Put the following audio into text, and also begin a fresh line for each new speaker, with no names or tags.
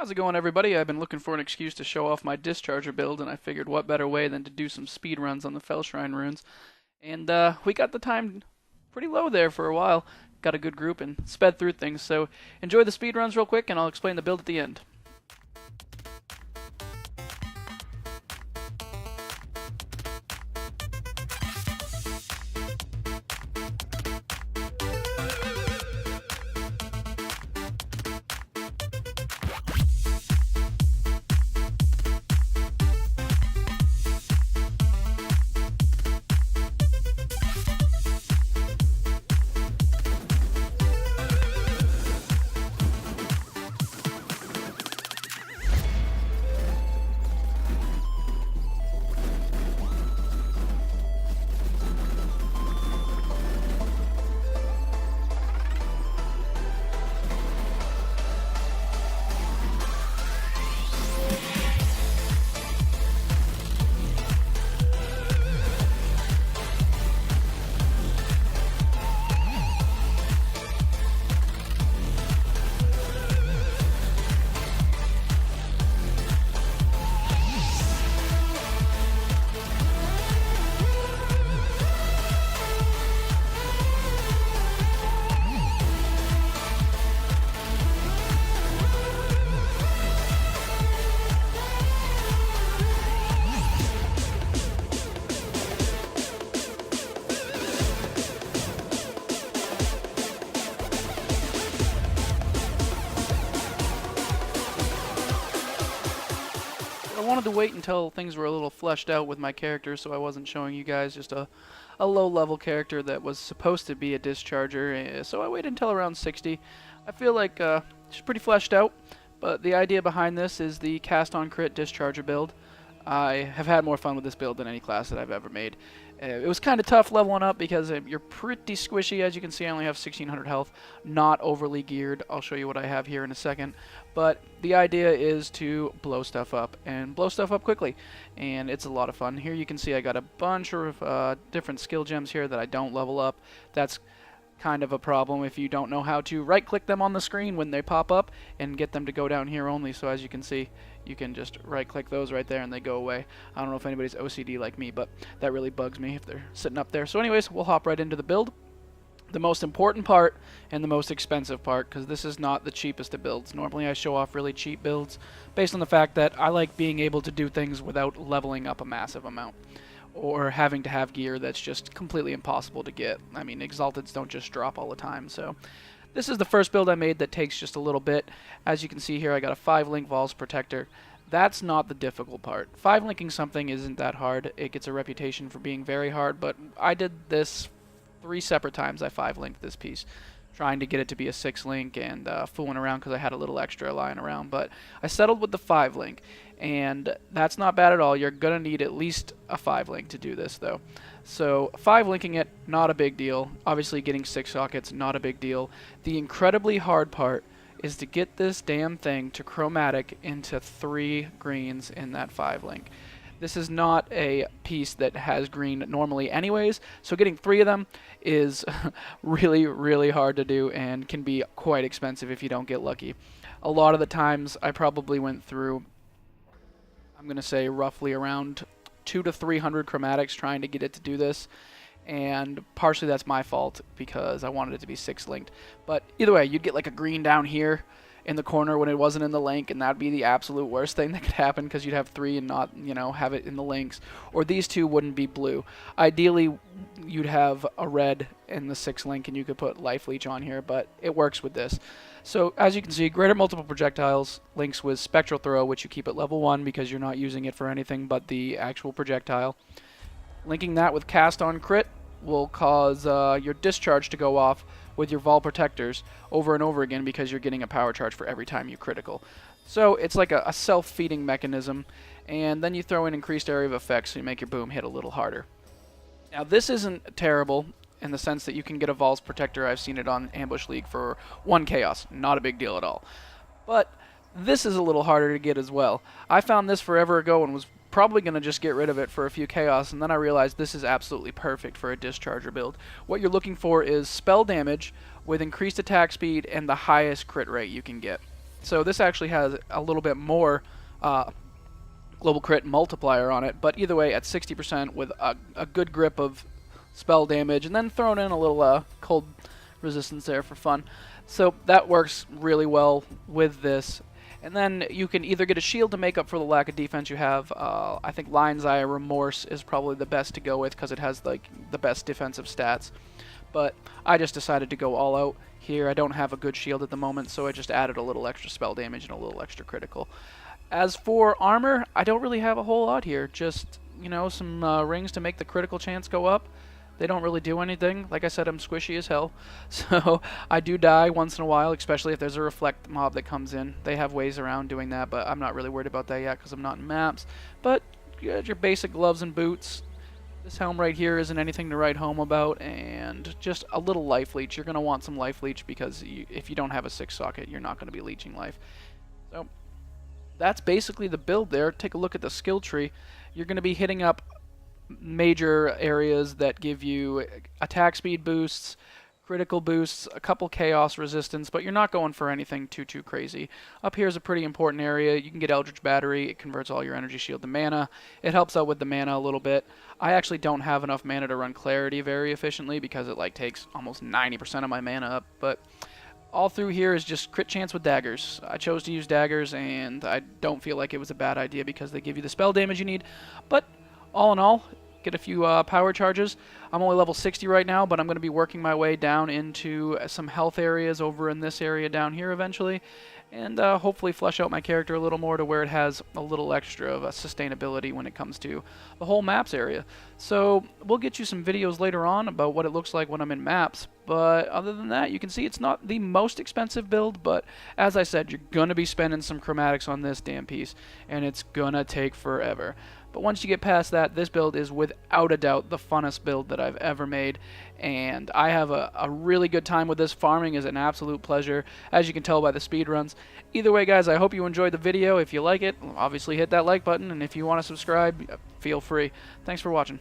How's it going, everybody? I've been looking for an excuse to show off my Discharger build, and I figured what better way than to do some speed runs on the Fellshrine runes. And we got the time pretty low there for a while. Got a good group and sped through things, so enjoy the speed runs real quick, and I'll explain the build at the end. I wanted to wait until things were a little fleshed out with my character, so I wasn't showing you guys just a low-level character that was supposed to be a discharger, so I waited until around 60. I feel like she's pretty fleshed out, but the idea behind this is the cast on crit discharger build. I have had more fun with this build than any class that I've ever made. It was kind of tough leveling up because you're pretty squishy. As you can see, I only have 1600 health, not overly geared. I'll show you what I have here in a second. But the idea is to blow stuff up, and blow stuff up quickly. And it's a lot of fun. Here you can see I got a bunch of different skill gems here that I don't level up. That's kind of a problem if you don't know how to right-click them on the screen when they pop up and get them to go down here only. So as you can see, you can just right-click those right there and they go away. I don't know if anybody's OCD like me, but that really bugs me if they're sitting up there. So anyways, we'll hop right into the build. The most important part and the most expensive part, because this is not the cheapest of builds. Normally I show off really cheap builds based on the fact that I like being able to do things without leveling up a massive amount, or having to have gear that's just completely impossible to get. I mean, Exalteds don't just drop all the time, so this is the first build I made that takes just a little bit. As you can see here, I got a 5-link Vols Protector. That's not the difficult part. 5-linking something isn't that hard. It gets a reputation for being very hard, but I did this 3 separate times. I 5-linked this piece, trying to get it to be a 6-link and fooling around because I had a little extra lying around. But I settled with the 5-link, and that's not bad at all. You're going to need at least a 5-link to do this, though. So 5-linking it, not a big deal. Obviously getting 6 sockets, not a big deal. The incredibly hard part is to get this damn thing to chromatic into 3 greens in that 5-link. This is not a piece that has green normally anyways, so getting 3 of them is really, really hard to do and can be quite expensive if you don't get lucky. A lot of the times I probably went through, I'm going to say roughly around 200 to 300 chromatics trying to get it to do this, and partially that's my fault because I wanted it to be 6-linked. But either way, you'd get like a green down here in the corner when it wasn't in the link, and that'd be the absolute worst thing that could happen because you'd have 3 and not, you know, have it in the links. Or these 2 wouldn't be blue. Ideally, you'd have a red in the 6-link and you could put Life Leech on here, but it works with this. So as you can see, greater multiple projectiles links with Spectral Throw, which you keep at level 1 because you're not using it for anything but the actual projectile. Linking that with Cast on Crit will cause your discharge to go off with your Vol Protectors over and over again because you're getting a power charge for every time you critical. So it's like a self-feeding mechanism, and then you throw in increased area of effect so you make your boom hit a little harder. Now this isn't terrible in the sense that you can get a Vols Protector. I've seen it on Ambush League for 1 Chaos. Not a big deal at all. But this is a little harder to get as well. I found this forever ago and was probably going to just get rid of it for a few Chaos, and then I realized this is absolutely perfect for a Discharger build. What you're looking for is spell damage with increased attack speed and the highest crit rate you can get. So this actually has a little bit more global crit multiplier on it, but either way, at 60% with a good grip of spell damage, and then thrown in a little cold resistance there for fun. So that works really well with this. And then you can either get a shield to make up for the lack of defense you have. I think Lion's Eye Remorse is probably the best to go with because it has like the best defensive stats. But I just decided to go all out here. I don't have a good shield at the moment, so I just added a little extra spell damage and a little extra critical. As for armor, I don't really have a whole lot here. Just, you know, some rings to make the critical chance go up. They don't really do anything. Like I said, I'm squishy as hell. So I do die once in a while, especially if there's a reflect mob that comes in. They have ways around doing that, but I'm not really worried about that yet because I'm not in maps. But you got your basic gloves and boots. This helm right here isn't anything to write home about, and just a little life leech. You're going to want some life leech because if you don't have a 6 socket, you're not going to be leeching life. So that's basically the build there. Take a look at the skill tree. You're going to be hitting up major areas that give you attack speed boosts, critical boosts, a couple chaos resistance, but you're not going for anything too crazy. Up here is a pretty important area. You can get Eldritch Battery. It converts all your energy shield to mana. It helps out with the mana a little bit. I actually don't have enough mana to run Clarity very efficiently because it like takes almost 90% of my mana up, but all through here is just crit chance with daggers. I chose to use daggers, and I don't feel like it was a bad idea because they give you the spell damage you need, but all in all, get a few power charges. I'm only level 60 right now, but I'm going to be working my way down into some health areas over in this area down here eventually, and hopefully flesh out my character a little more to where it has a little extra of a sustainability when it comes to the whole maps area. So we'll get you some videos later on about what it looks like when I'm in maps, but other than that, you can see it's not the most expensive build, but as I said, you're going to be spending some chromatics on this damn piece, and it's going to take forever. But once you get past that, this build is without a doubt the funnest build that I've ever made, and I have a really good time with this. Farming is an absolute pleasure, as you can tell by the speed runs. Either way, guys, I hope you enjoyed the video. If you like it, obviously hit that like button, and if you want to subscribe, feel free. Thanks for watching.